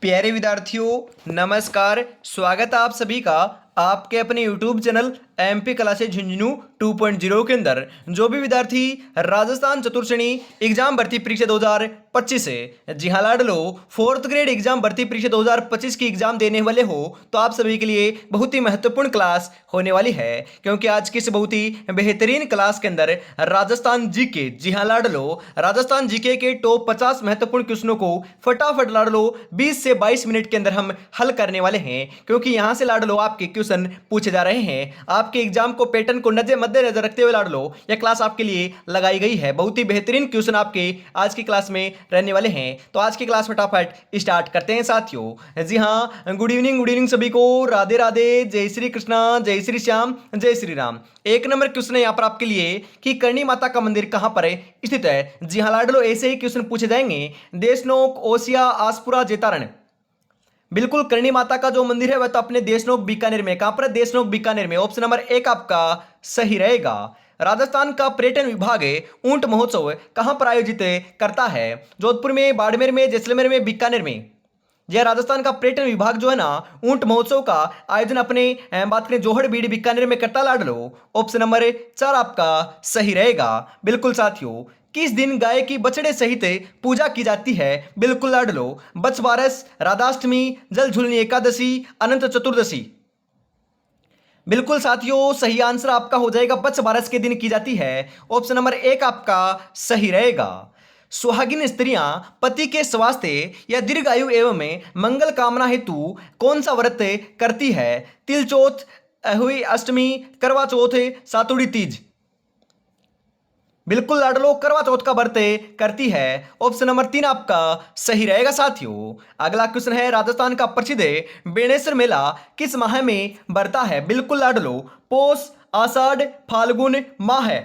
प्यारे विद्यार्थियों नमस्कार। स्वागत है आप सभी का आपके अपने YouTube channel MP classes Jhunjhunu 2.0 के अंदर। जो भी विद्यार्थी राजस्थान चतुर्थ श्रेणी एग्जाम भर्ती परीक्षा 2025 है, जी हाँ लाडलो, फोर्थ ग्रेड एग्जाम भर्ती परीक्षा 2025 की एग्जाम देने वाले हो तो आप सभी के लिए बहुत ही महत्वपूर्ण क्लास होने वाली है, क्योंकि आज की इस बहुत ही बेहतरीन क्लास के अंदर राजस्थान जीके, जी हाँ लाडलो, राजस्थान जीके के टॉप 50 महत्वपूर्ण क्वेश्चनों को फटाफट लाडलो 20 से 22 मिनट के अंदर हम हल करने वाले हैं, क्योंकि यहां से लाडलो आपके क्वेश्चन पूछे जा रहे हैं। आपके एग्जाम को पैटर्न को मद्देनजर रखते हुए लाडलो यह क्लास आपके लिए लगाई गई है। बहुत ही बेहतरीन क्वेश्चन आपके आज की क्लास में रहने वाले हैं, तो आज की क्लास फटाफट स्टार्ट करते हैं साथियों। जी हाँ, गुड इवनिंग सभी को, राधे राधे, जय श्री कृष्णा, जय श्री श्याम, जय श्री राम। एक नंबर क्वेश्चन है यहाँ पर आपके लिए कि करणी माता का मंदिर कहां पर स्थित है। जी हाँ लाडलो, ऐसे ही क्वेश्चन पूछे जाएंगे। देशनोक, ओसिया, आसपुरा, जेतारण। बिल्कुल, करणी माता का जो मंदिर है वह तो अपने देशनोक बीकानेर में। कहां पर है? देशनोक बीकानेर में। ऑप्शन नंबर एक आपका सही रहेगा। राजस्थान का पर्यटन विभाग ऊंट महोत्सव कहां पर आयोजित करता है? जोधपुर में, बाड़मेर में, जैसलमेर में, बीकानेर में। यह राजस्थान का पर्यटन विभाग जो है ना, ऊंट महोत्सव का आयोजन अपने बात करें जोहड़ बीड़ बीकानेर में करता लाडलो। ऑप्शन नंबर 4 आपका सही रहेगा। बिल्कुल साथियों, किस दिन गाय की बछड़े सहित पूजा की जाती है? बिल्कुल लाडलो, बछ बारस, राधाष्टमी, जल झूलनी एकादशी, अनंत चतुर्दशी। बिल्कुल साथियों, सही आंसर आपका हो जाएगा बछ बारस के दिन की जाती है। ऑप्शन नंबर 1 आपका सही रहेगा। सुहागिन स्त्रियां पति के स्वास्थ्य या दीर्घायु एवं मंगल कामना हेतु कौन सा व्रत करती है? तिल चौथ, हुई अष्टमी, करवा चौथ, सातुड़ी तीज। बिल्कुल लाडलो, करवा चौथ का व्रत करती है। ऑप्शन नंबर 3 आपका सही रहेगा साथियों। अगला क्वेश्चन है, राजस्थान का प्रसिद्ध बेणेश्वर मेला किस माह में बढ़ता है? बिल्कुल लाडलो, पोष, आषाढ़, फाल्गुन माह है।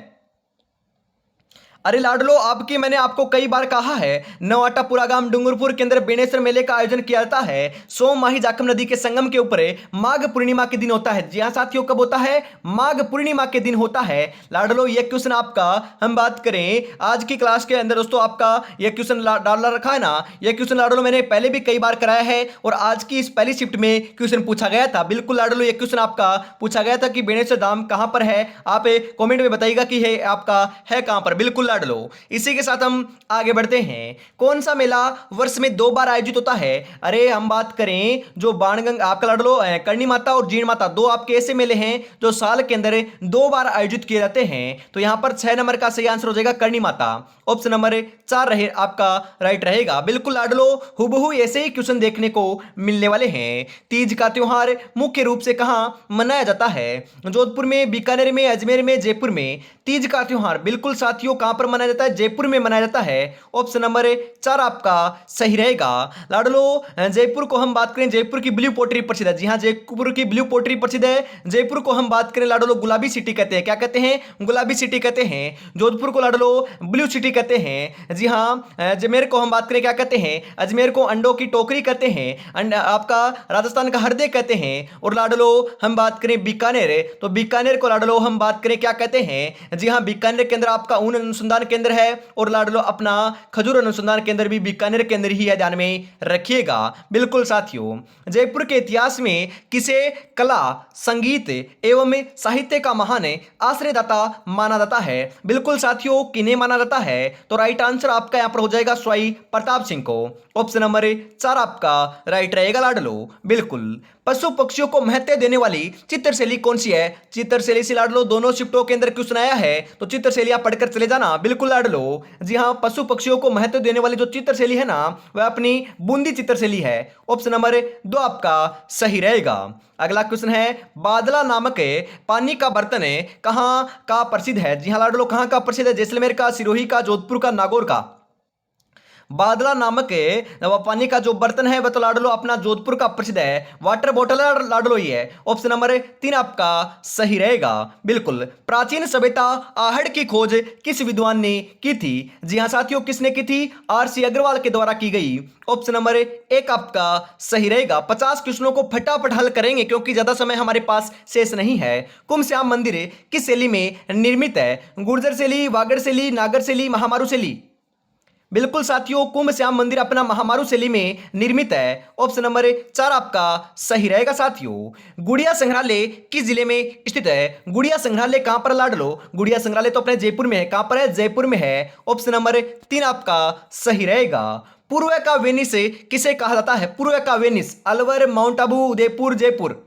अरे लाडलो, आपकी मैंने आपको कई बार कहा है, नवाटापुरा गांव डूंगरपुर के अंदर बेणेश्वर मेले का आयोजन किया जाता है। सोम माही जाखम नदी के संगम के ऊपर माघ पूर्णिमा के दिन होता है। जी हाँ साथियों, कब होता है? माघ पूर्णिमा के दिन होता है। लाडलो, यह क्वेश्चन आपका हम बात करें आज की क्लास के अंदर दोस्तों, आपका यह क्वेश्चन डाला रखा है ना, यह क्वेश्चन लाडलो मैंने पहले भी कई बार कराया है और आज की इस पहली शिफ्ट में क्वेश्चन पूछा गया था। बिल्कुल लाडलो, यह क्वेश्चन आपका पूछा गया था कि बेणेश्वर धाम कहां पर है। आप कमेंट में बताइएगा कि है आपका है कहां पर। बिल्कुल लाडलो, इसी के साथ हम आगे बढ़ते हैं। कौन सा मेला वर्ष में 2 बार आयोजित होता है? अरे हम बात करें जो बाणगंगा आपका लाडलो, करणी माता और जीण माता, दो आपके ऐसे मेले हैं जो साल के अंदर 2 बार आयोजित किए जाते हैं। तो यहां पर 6 नंबर का सही आंसर हो जाएगा करणी माता। ऑप्शन नंबर 4 रहे आपका राइट रहेगा। बिल्कुल लाडलो, हुबहू ऐसे ही क्वेश्चन देखने को मिलने वाले हैं। तीज का त्योहार मुख्य रूप से कहां मनाया जाता है? जोधपुर में, बीकानेर में, अजमेर में, जयपुर में। तीज का त्योहार बिल्कुल साथियों कहां पर मनाया जाता है? जयपुर में मनाया जाता है। ऑप्शन नंबर 4 आपका सही रहेगा। लाडलो, जयपुर को हम बात करें, जयपुर की ब्लू पोट्री प्रसिद्ध है। जी हां, जयपुर की ब्लू पोट्री प्रसिद्ध है। जयपुर को हम बात करें लाडलो, गुलाबी सिटी कहते हैं। क्या कहते हैं? गुलाबी सिटी कहते हैं। जोधपुर को लाडलो ब्लू सिटी कहते हैं। जी हां, अजमेर को हम बात करें क्या कहते हैं? अजमेर को अंडों की टोकरी कहते हैं। आपका राजस्थान का हृदय कहते हैं। और लाडलो हम बात करें बीकानेर, तो बीकानेर को लाडलो हम बात करें क्या कहते हैं? जी हां, बीकानेर के अंदर आपका ऊन अनुसंधान केंद्र है और लाडलो अपना खजूर अनुसंधान केंद्र भी बीकानेर के अंदर ही है, ध्यान में रखिएगा। बिल्कुल साथियों, जयपुर के इतिहास में किसे कला, संगीत एवं साहित्य का महान आश्रयदाता माना जाता है? बिल्कुल साथियों, किन्हें माना जाता है? तो राइट आंसर आपका यहां पर हो जाएगा स्वाई प्रताप सिंह को। ऑप्शन नंबर 4 आपका राइट रहेगा लाडलो। बिल्कुल, पशु पक्षियों को महत्व देने वाली चित्रशैली कौन सी है? चित्रशैली से लाडलो दोनों शिफ्टों के अंदर क्वेश्चन आया है, तो चित्रशैली आप पढ़कर चले जाना। बिल्कुल लाडलो, जी हां, पशु पक्षियों को महत्व देने वाली जो चित्रशैली है ना, वह अपनी बूंदी चित्रशैली है। ऑप्शन नंबर 2 आपका सही रहेगा। अगला क्वेश्चन है, बादला नामक पानी का बर्तन कहां का प्रसिद्ध है? जी हां लाडलो, कहां का प्रसिद्ध है? जैसलमेर का, सिरोही का, जोधपुर का, नागौर का। बादला नामक पानी का जो बर्तन है वह तो लाडलो अपना जोधपुर का प्रसिद्ध है। वाटर बॉटल लाडलो ही है। ऑप्शन नंबर 3 आपका सही रहेगा। बिल्कुल, प्राचीन सभ्यता आहड़ की खोज किस विद्वान ने की थी? जी हां साथियों, किसने की थी? RC अग्रवाल के द्वारा की गई। ऑप्शन नंबर 1 आपका सही रहेगा। 50 क्वेश्चनों को फटाफट हल करेंगे क्योंकि ज्यादा समय हमारे पास शेष नहीं है। कुमश्याम मंदिर किस शैली में निर्मित है? गुर्जर शैली, वागड़ शैली, नागर शैली, महामारू शैली। बिल्कुल साथियों, कुंभ श्याम मंदिर अपना महामारू शैली में निर्मित है। ऑप्शन नंबर 4 आपका सही रहेगा साथियों। गुड़िया संग्रहालय किस जिले में स्थित है? गुड़िया संग्रहालय कहां पर लाडलो? गुड़िया संग्रहालय तो अपने जयपुर में है। कहां पर है? जयपुर में है। ऑप्शन नंबर 3 आपका सही रहेगा। पूर्व का वेनिस किसे कहा जाता है? पूर्व का वेनिस, अलवर, माउंट आबू, उदयपुर, जयपुर।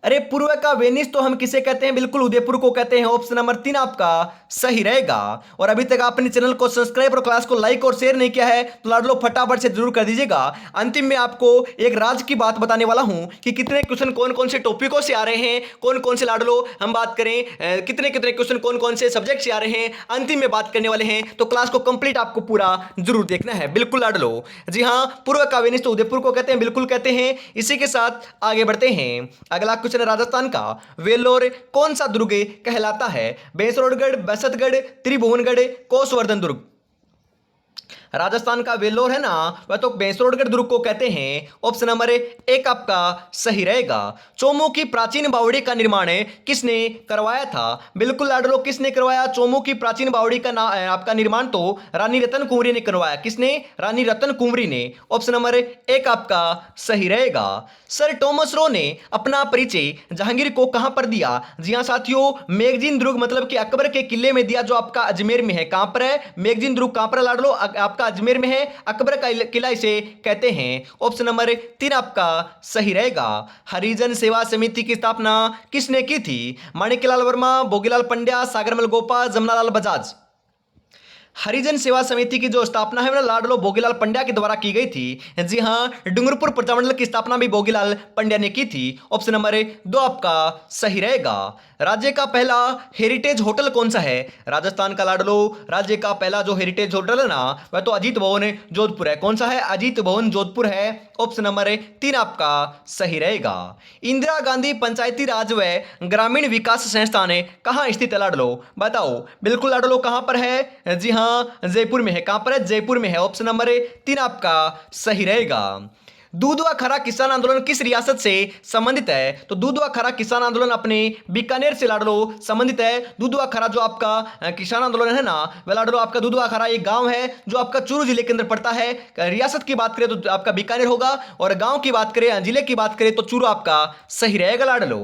अरे पूर्व का वेनिस तो हम किसे कहते हैं? बिल्कुल उदयपुर को कहते हैं। ऑप्शन नंबर 3 आपका सही रहेगा। और अभी तक आपने चैनल को सब्सक्राइब और क्लास को लाइक और शेयर नहीं किया है तो लाडलो फटाफट से जरूर कर दीजिएगा। अंतिम में आपको एक राज की बात बताने वाला हूं कि कितने क्वेश्चन कौन कौन से टॉपिकों से आ रहे हैं, कौन कौन से लाडलो हम बात करें, कितने कितने क्वेश्चन कौन कौन से सब्जेक्ट से आ रहे हैं, अंतिम में बात करने वाले हैं। तो क्लास को कंप्लीट आपको पूरा जरूर देखना है। बिल्कुल लाडलो, जी हाँ, पूर्व का वेनिस तो उदयपुर को कहते हैं, बिल्कुल कहते हैं। इसी के साथ आगे बढ़ते हैं। अगला क्वेश्चन राजस्थान का वेल्लोर कौन सा दुर्ग कहलाता है? बेसरोडगढ़, बसतगढ़, त्रिभुवनगढ़, कोसवर्धन दुर्ग। राजस्थान का वेल्लोर है ना, वह तो बेसरोडगढ़ दुर्ग को कहते हैं। ऑप्शन नंबर 1 आपका सही रहेगा। चोमू की प्राचीन बावड़ी का निर्माण किसने करवाया था? बिल्कुल लाडलो, किसने करवाया? चोमू की प्राचीन बावड़ी का आपका निर्माण तो रानी रतन कुंवरी ने करवाया। किसने? रानी रतन कुंवरी ने। ऑप्शन नंबर 1 आपका सही रहेगा। सर टॉमस रो ने अपना परिचय जहांगीर को कहां पर दिया? जी हां साथियों, मैगजीन दुर्ग मतलब कि अकबर के किले में दिया, जो आपका अजमेर में है। कहां पर है? मैगजीन दुर्ग कहां पर लाडलो? आपका अजमेर में है। अकबर का किला इसे कहते हैं। ऑप्शन नंबर 3 आपका सही रहेगा। हरिजन सेवा समिति की स्थापना किसने की थी? माणिक्यलाल वर्मा, भोगीलाल पंड्या, सागरमल गोपाल, जमनालाल बजाज। हरिजन सेवा समिति की जो स्थापना है ना लाडलो भोगीलाल पंड्या के द्वारा की गई थी। जी हाँ, डूंगरपुर प्रजामंडल की स्थापना भी भोगीलाल पंड्या ने की थी। ऑप्शन नंबर 2 आपका सही रहेगा। राज्य का पहला हेरिटेज होटल कौन सा है? राजस्थान का लाडलो, राज्य का पहला जो हेरिटेज होटल है ना, वह तो अजीत भवन जोधपुर है। कौन सा है? अजीत भवन जोधपुर है। ऑप्शन नंबर 3 आपका सही रहेगा। इंदिरा गांधी पंचायती राज व ग्रामीण विकास संस्थान कहाँ स्थित है लाडलो? बताओ। बिल्कुल लाडलो, कहां पर है? जी हाँ, जयपुर में है। कहां पर है? जयपुर में है। ऑप्शन नंबर 3 आपका सही रहेगा। दूध व खरा किसान आंदोलन किस रियासत से संबंधित है? तो दूध व खरा किसान आंदोलन अपने बीकानेर से लाडलो संबंधित है। दूध व खरा जो आपका किसान आंदोलन है ना, वह लाडलो आपका दूध व खरा एक गांव है जो आपका चूरू जिले के अंदर पड़ता है। रियासत की बात करें तो आपका बीकानेर होगा, और गांव की बात करें, जिले की बात करें तो चूरू आपका सही रहेगा लाडलो।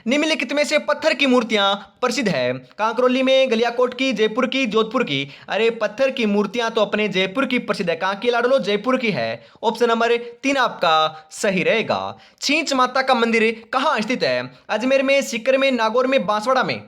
निम्नलिखित में से पत्थर की मूर्तियां प्रसिद्ध है? कांकरोली में, गलियाकोट की, जयपुर की, जोधपुर की। अरे पत्थर की मूर्तियां तो अपने जयपुर की प्रसिद्ध है। कहां की लाडलो? जयपुर की है। ऑप्शन नंबर 3 आपका सही रहेगा। छींच माता का मंदिर कहां स्थित है? अजमेर में, सीकर में, नागौर में, बांसवाड़ा में।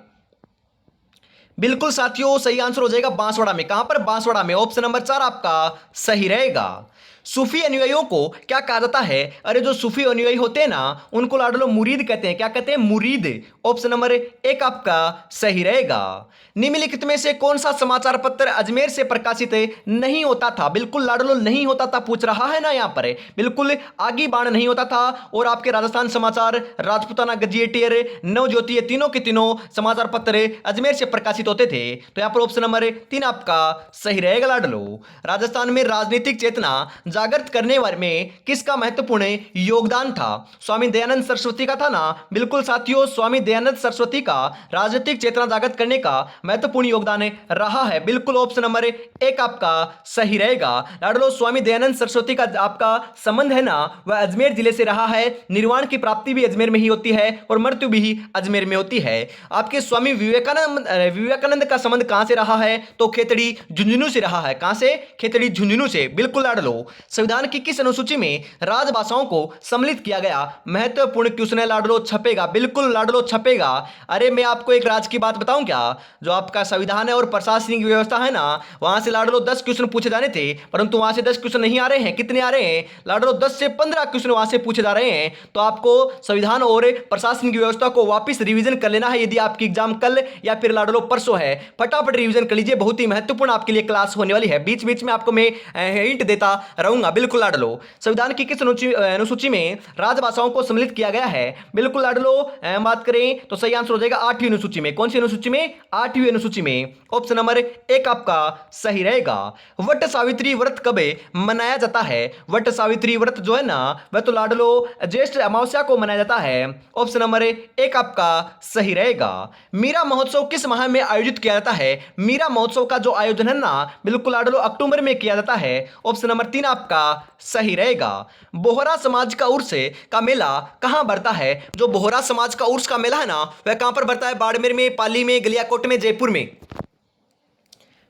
बिल्कुल साथियों, सही आंसर हो जाएगा बांसवाड़ा में। कहां पर? बांसवाड़ा में। ऑप्शन नंबर 4 आपका सही रहेगा। सूफी अनुयायियों को क्या कहा जाता है? अरे जो सूफी अनुयायी होते हैं ना, उनको लाडलो मुरीद कहते हैं। क्या कहते हैं? मुरीद। ऑप्शन नंबर 1 आपका सही रहेगा। निम्नलिखित में से कौन सा समाचार पत्र अजमेर से प्रकाशित नहीं होता था? बिल्कुल लाडलो, नहीं होता था पूछ रहा है ना यहाँ पर। बिल्कुल आगे बाण नहीं होता था। और आपके राजस्थान समाचार, राजपूताना गजेटियर, नवज्योति, ये तीनों के तीनों समाचार पत्र अजमेर से प्रकाशित होते थे। तो यहाँ पर ऑप्शन नंबर 3 आपका सही रहेगा लाडलो। राजस्थान में राजनीतिक चेतना जागृत करने वाले में किसका महत्वपूर्ण योगदान था? स्वामी दयानंद सरस्वती का था ना। बिल्कुल साथियों, स्वामी दयानंद सरस्वती का राजनीतिक चेतना जागृत करने का महत्वपूर्ण योगदान रहा है। बिल्कुल ऑप्शन नंबर 1 आपका सही रहेगा। लाडलो, स्वामी दयानंद सरस्वती का आपका संबंध है ना, वह अजमेर जिले से रहा है। निर्वाण की प्राप्ति भी अजमेर में ही होती है और मृत्यु भी अजमेर में होती है। आपके स्वामी विवेकानंद का संबंध कहां से रहा है? तो खेतड़ी झुंझुनू से रहा है। कहां से? खेतड़ी झुंझुनू से। बिल्कुल लाडलो। संविधान की किस अनुसूची में राजभाषाओं को सम्मिलित किया गया? महत्वपूर्ण क्वेश्चन है लाडलो, छपेगा। बिल्कुल लाडलो, छपेगा। अरे मैं आपको एक राज की बात बताऊं क्या? जो आपका संविधान है और प्रशासनिक व्यवस्था है ना, वहां से लाडलो 10 क्वेश्चन पूछे जाने थे, परंतु वहां से 10 क्वेश्चन नहीं आ रहे हैं। कितने आ रहे हैं लाडलो? 10 से 15 क्वेश्चन वहां से पूछे जा रहे हैं। तो आपको संविधान और प्रशासनिक व्यवस्था को वापस रिवीजन कर लेना है, यदि आपकी एग्जाम कल या फिर लाडलो परसों है। फटाफट रिवीजन कर लीजिए, बहुत ही महत्वपूर्ण आपके लिए क्लास होने वाली है। बीच बीच में आपको मैं हिंट देता रहूंगा, बिल्कुल लाडलो। संविधान की किस अनुसूची में राजभाषाओं को सम्मिलित किया गया है? बिल्कुल लाडलो, बात करें तो सही आंसर हो जाएगा 8वीं अनुसूची में। कौन सी अनुसूची में? 8वीं अनुसूची में। ऑप्शन नंबर 1 आपका सही रहेगा। वट सावित्री व्रत कब मनाया जाता है? वट सावित्री व्रत जो है ना, वह तो लाडलो ज्येष्ठ अमावस्या को मनाया जाता है। ऑप्शन नंबर 1 आपका सही रहेगा। मीरा महोत्सव किस माह में आयोजित किया जाता है? मीरा महोत्सव का जो आयोजन है ना, बिल्कुल लाडलो अक्टूबर में किया जाता है। ऑप्शन नंबर 3 आपका सही रहेगा। बोहरा समाज का उर्स का मेला कहां बढ़ता है? जो बोहरा समाज का उर्स का मेला है ना, वह कहां पर बढ़ता है? बाड़मेर में, पाली में, गलियाकोट में, जयपुर में?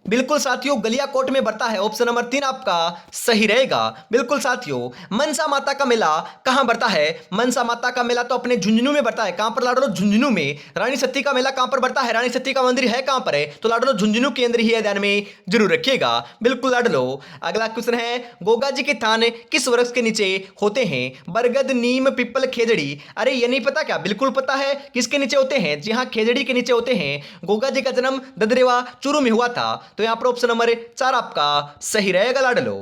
बिल्कुल साथियों, गलियाकोट में बढ़ता है। ऑप्शन नंबर 3 आपका सही रहेगा। बिल्कुल साथियों, मनसा माता का मेला कहां बढ़ता है? मनसा माता का मेला तो अपने झुंझुनू में बढ़ता है। कहां पर लाडलो? झुंझुनू में। रानी सती का मेला कहां पर बढ़ता है? रानी सती का मंदिर है कहां पर है? तो लाडलो झुंझुनू के अंदर ही है, ध्यान में जरूर रखिएगा। बिल्कुल लाडलो। अगला क्वेश्चन है, गोगा जी के थान किस वृक्ष के नीचे होते हैं? बरगद, नीम, पिपल, खेजड़ी। अरे ये नहीं पता क्या? बिल्कुल पता है, किसके नीचे होते हैं? जी हाँ, खेजड़ी के नीचे होते हैं। गोगा जी का जन्म ददरेवा चूरू में हुआ था। तो यहां पर ऑप्शन नंबर 4 आपका सही रहेगा लाडलो।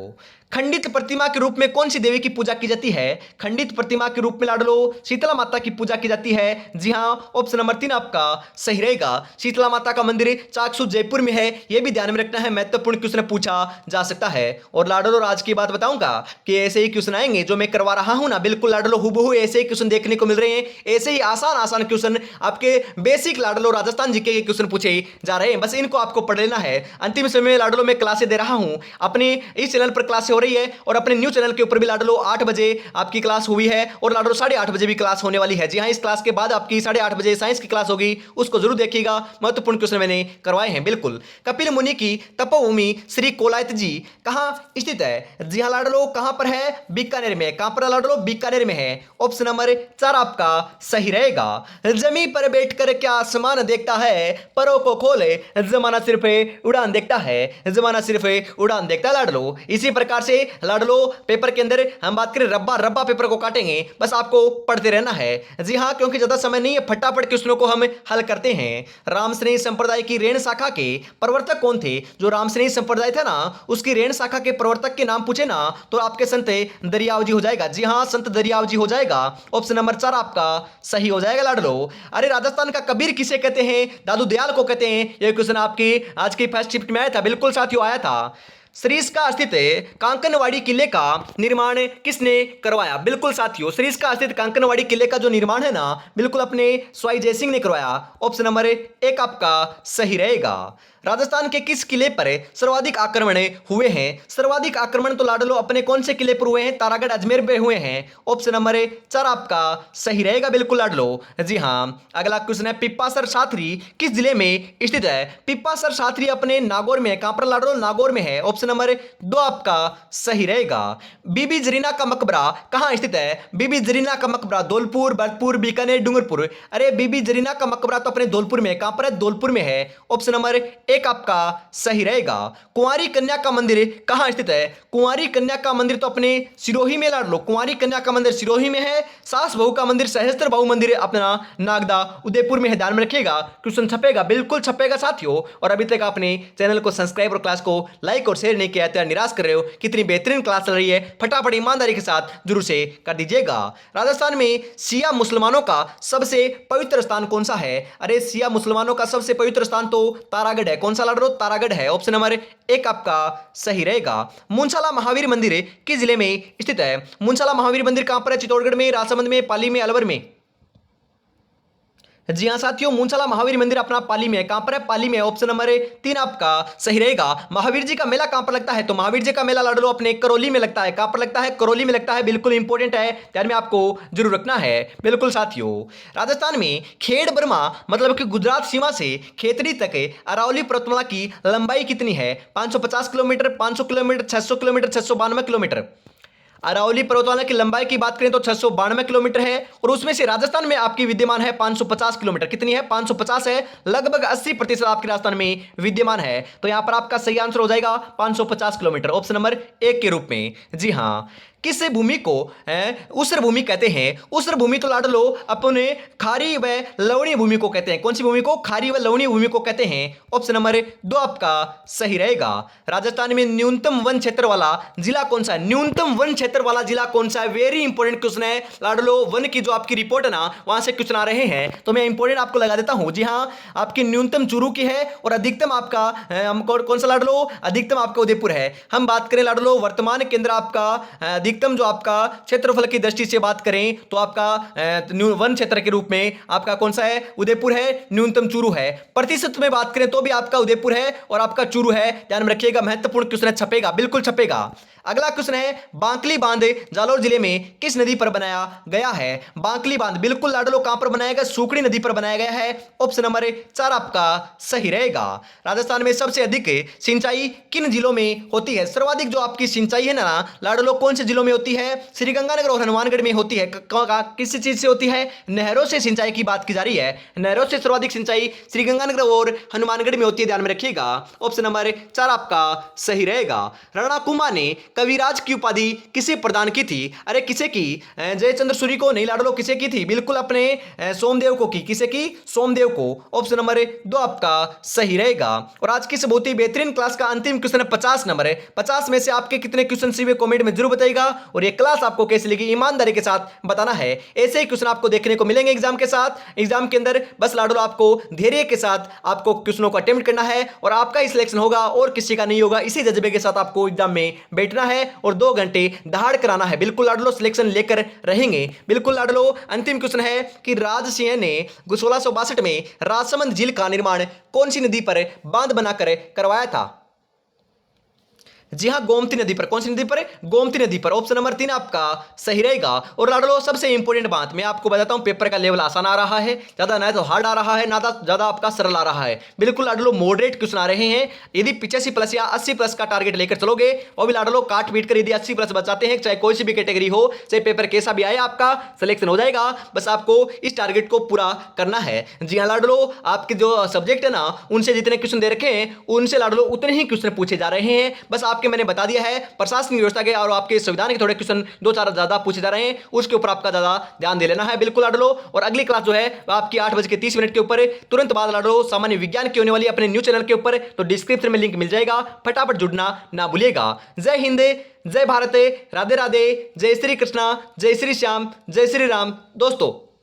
खंडित प्रतिमा के रूप में कौन सी देवी की पूजा की जाती है? खंडित प्रतिमा के रूप में लाडलो शीतला माता की पूजा की जाती है। जी हां, ऑप्शन नंबर 3 आपका सही रहेगा। शीतला माता का मंदिर चाकसू जयपुर में है, यह भी ध्यान में रखना है, महत्वपूर्ण क्वेश्चन पूछा जा सकता है। और लाडलो आज की बात बताऊंगा कि ऐसे ही क्वेश्चन आएंगे जो मैं करवा रहा हूं ना, बिल्कुल लाडलो हुबहू ऐसे ही क्वेश्चन देखने को मिल रहे हैं। ऐसे ही आसान आसान क्वेश्चन आपके बेसिक लाडलो राजस्थान जीके के क्वेश्चन पूछे जा रहे हैं, बस इनको आपको पढ़ लेना है। अंतिम समय में लाडलो में क्लासें दे रहा हूं, अपने इस चैनल पर क्लासें हो रही है और अपने न्यू चैनल के ऊपर भी लाडलो 8 बजे आपकी क्लास हुई है और लाडलो 8:30 बजे भी क्लास होने वाली है। जी हां, इस क्लास के बाद आपकी 8:30 बजे साइंस की क्लास होगी, उसको जरूर देखिएगा। महत्वपूर्ण क्वेश्चन मैंने करवाए हैं। बिल्कुल, कपिल मुनि की तपोभूमि श्री कोलायत जी कहां स्थित है? जी हां लाडलो, कहां पर है? बीकानेर में। कहां पर लाडलो? बीकानेर में है। ऑप्शन नंबर 4 आपका सही रहेगा। जमीन पर बैठकर क्या आसमान देखता है? परों को खोले, जमाना सिर्फ उड़ान देखता है। जमाना सिर्फ उड़ान देखता है लाडलो। इसी प्रकार से लाडलो पेपर के अंदर हम बात करें, रब्बा रब्बा पेपर को काटेंगे, बस आपको पढ़ते रहना है। जी हां, क्योंकि ज्यादा समय नहीं है, फटाफट क्वेश्चनों को हम हल करते हैं। रामश्रेणी संप्रदाय की रेण शाखा के प्रवर्तक कौन थे? जो रामश्रेणी संप्रदाय था ना, उसकी रेण शाखा के प्रवर्तक के नाम पूछे ना, तो आपके संत दरियाव जी हो जाएगा। जी हां, संत दरियाव जी हो जाएगा। ऑप्शन नंबर 4 आपका सही हो जाएगा लाडलो। अरे राजस्थान का कबीर किसे कहते हैं? दादू दयाल को कहते हैं। यह क्वेश्चन आपकी आज की फर्स्ट शिफ्ट में आया था, बिल्कुल साथियों आया था। सरिस्का स्थित कांकनवाड़ी किले का निर्माण किसने करवाया? बिल्कुल साथियों, सरिस्का स्थित कांकनवाड़ी किले का जो निर्माण है ना, बिल्कुल अपने स्वाई जयसिंह ने करवाया। ऑप्शन नंबर 1 आपका सही रहेगा। राजस्थान के किस किले पर सर्वाधिक आक्रमण हुए हैं? सर्वाधिक आक्रमण तो लाडलो अपने कौन से किले पर हुए हैं? तारागढ़, अजमेर पे हुए हैं। ऑप्शन नंबर 4 आपका सही रहेगा। बिल्कुल लाडलो। जी हां, अगला क्वेश्चन है, पिप्पासर साथरी किस जिले में स्थित है? पिप्पासर साथरी अपने नागौर में है। कहां पर लाडलो? नागौर में है। ऑप्शन नंबर 2 आपका सही रहेगा। बीबी जरीना का मकबरा कहां स्थित है? बीबी जरीना का मकबरा धौलपुर, भरतपुर, बीकानेर, डूंगरपुर। अरे बीबी जरीना का मकबरा तो अपने धौलपुर में है। कहां पर है? धौलपुर में है। ऑप्शन नंबर 1 आपका सही रहेगा। कुंवारी कन्या का मंदिर कहां स्थित है? कुंवारी कन्या का मंदिर तो अपने सिरोही में लाडलो। कुंवारी कन्या का मंदिर सिरोही में है। सास बहू का मंदिर, सहस्त्र बहू मंदिर अपना नागदा, उदयपुर में है। ध्यान में रखिएगा, क्वेश्चन छपेगा, बिल्कुल छपेगा साथियों। और अभी तक आपने चैनल को सब्सक्राइब और क्लास को लाइक और शेयर नहीं किया तो निराश कर रहे हो। कितनी बेहतरीन क्लास चल रही है, फटाफट ईमानदारी के साथ जरूर से कर दीजिएगा। राजस्थान में शिया मुसलमानों का सबसे पवित्र स्थान कौन सा है? अरे शिया मुसलमानों का सबसे पवित्र स्थान तो तारागढ़ है। कौन सा लाडलो? तारागढ़ है। ऑप्शन नंबर 1 आपका सही रहेगा। मुंशाला महावीर मंदिर किस जिले में स्थित है? मुंशाला महावीर मंदिर कहां पर है? चित्तौड़गढ़ में, राजसमंद में, पाली में, अलवर में? जी हां साथियों, मुंशाला महावीर मंदिर अपना पाली में है। कहां पर है? पाली में। ऑप्शन नंबर 3 आपका सही रहेगा। महावीर जी का मेला कहां पर लगता है? तो महावीर जी का मेला लाडलो अपने करौली में लगता है। कहां पर लगता है? करौली में लगता है। बिल्कुल इंपॉर्टेंट है, ध्यान में आपको जरूर रखना है। बिल्कुल साथियों, राजस्थान में खेड़ बर्मा मतलब कि गुजरात सीमा से खेतड़ी तक अरावली पर्वतमाला की लंबाई कितनी है? 550 kilometre, 500 kilometre, 600 kilometre, 692 kilometre? Aravalli पर्वतमाला की लंबाई की बात करें तो 692 किलोमीटर है और उसमें से राजस्थान में आपकी विद्यमान है 550 किलोमीटर। कितनी है? 550 है। लगभग 80% आपके राजस्थान में विद्यमान है। तो यहां पर आपका सही आंसर हो जाएगा 550 किलोमीटर, ऑप्शन नंबर 1 के रूप में। जी हां, किस भूमि को ऊसर भूमि कहते हैं? ऊसर भूमि तो लाड लो अपने खारी व लवणीय भूमि को कहते हैं। कौन सी भूमि को? खारी व लवणीय भूमि को कहते हैं। ऑप्शन नंबर 2 आपका सही रहेगा। राजस्थान में न्यूनतम वन क्षेत्र वाला जिला कौन सा है? न्यूनतम वन क्षेत्र वाला जिला कौन सा है? वेरी इंपॉर्टेंट क्वेश्चन है लाडलो। वन की जो आपकी रिपोर्ट है ना, वहां से क्वेश्चन आ रहे हैं, तो मैं इंपॉर्टेंट आपको लगा देता हूं। जी हां, आपकी न्यूनतम चूरू की है और अधिकतम आपका कौन सा लाडलो? अधिकतम आपका उदयपुर है। हम बात करें लाडलो वर्तमान केंद्र आपका अधिकतम जो आपका क्षेत्रफल की दृष्टि से बात करें तो आपका वन क्षेत्र के रूप में आपका कौन सा है? उदयपुर है। न्यूनतम चूरू है। प्रतिशत में बात करें तो भी आपका उदयपुर है और आपका चूरू है। ध्यान में रखिएगा, महत्वपूर्ण क्वेश्चन है, छपेगा, बिल्कुल छपेगा। अगला क्वेश्चन है, बांकली बांध जालोर जिले में किस नदी पर बनाया गया है? बांकली बांध बिल्कुल लाडलो कहां पर बनाया गया? सूखड़ी नदी पर बनाया गया है। ऑप्शन नंबर 4 आपका सही रहेगा। राजस्थान में सबसे अधिक सिंचाई किन जिलों में होती है? सर्वाधिक जो आपकी सिंचाई है ना लाडलो, कौन से जिलों में होती है? श्रीगंगानगर और हनुमानगढ़ में होती है। किस चीज से होती है? नहरों से सिंचाई की बात की जा रही है। नहरों से सर्वाधिक सिंचाई श्रीगंगानगर और हनुमानगढ़ में होती है। ध्यान में रखिएगा, ऑप्शन नंबर 4 आपका सही रहेगा। राणा कुंभा ने कविराज की उपाधि किसे प्रदान की थी? अरे किसे की? जयचंद्र सूरी को नहीं लाडलो, किसे की थी? बिल्कुल अपने सोमदेव को की। किसे की? सोमदेव को। ऑप्शन नंबर 2 आपका सही रहेगा। और आज की बहुत ही बेहतरीन क्लास का अंतिम क्वेश्चन है 50 नंबर है। 50 में से आपके कितने क्वेश्चन सीधे कमेंट में जरूर बताइएगा और ये क्लास आपको कैसी लगी ईमानदारी के साथ बताना है। ऐसे ही क्वेश्चन आपको देखने को मिलेंगे एग्जाम के साथ। एग्जाम के अंदर बस लाडलो आपको धैर्य के साथ आपको क्वेश्चनों को अटेम्प्ट करना है और आपका ही सिलेक्शन होगा और किसी का नहीं होगा। इसी जज्बे के साथ आपको एग्जाम में बैठना है और 2 घंटे दहाड़ कराना है। बिल्कुल लाडलो सिलेक्शन लेकर रहेंगे। बिल्कुल लाडलो अंतिम क्वेश्चन है कि राज सिंह ने 1662 में राजसमंद झील का निर्माण कौन सी नदी पर बांध बनाकर करवाया था? जी हां, गोमती नदी पर। कौन सी नदी पर? गोमती नदी पर। ऑप्शन नंबर 3 आपका सही रहेगा। और लाडलो सबसे इंपॉर्टेंट बात मैं आपको बताता हूं, पेपर का लेवल आसान आ रहा है, ज्यादा ना तो हार्ड आ रहा है, ना ज्यादा आपका सरल आ रहा है। बिल्कुल लाडलो मॉडरेट क्वेश्चन आ रहे हैं। यदि 85 प्लस या 80 प्लस का टारगेट लेकर चलोगे और भी लाडलो काट पीट कर यदि 80 प्लस बचाते हैं, चाहे कोई सी भी कैटेगरी हो, चाहे पेपर कैसा भी आए, आपका सिलेक्शन हो जाएगा। बस आपको इस टारगेट को पूरा करना है। जी हां लाडलो, आपके जो सब्जेक्ट है ना, उनसे जितने क्वेश्चन दे रखे हैं उनसे लाडलो उतने ही क्वेश्चन पूछे जा रहे हैं। बस आपके मैंने बता दिया है प्रशासनिक व्यवस्था के और आपके संविधान के थोड़े क्वेश्चन 2-4 ज्यादा पूछे जा रहे हैं, उसके ऊपर आपका ज्यादा ध्यान दे लेना है। बिल्कुल लाडलो। और अगली क्लास जो है आपकी 8:30 के ऊपर तुरंत बाद लाडलो सामान्य विज्ञान की होने वाली अपने न्यू चैनल के ऊपर, तो डिस्क्रिप्शन में लिंक मिल जाएगा, फटाफट जुड़ना ना भूलिएगा। जय हिंद, जय भारत, राधे राधे, जय श्री कृष्णा, जय श्री श्याम, जय श्री राम दोस्तों।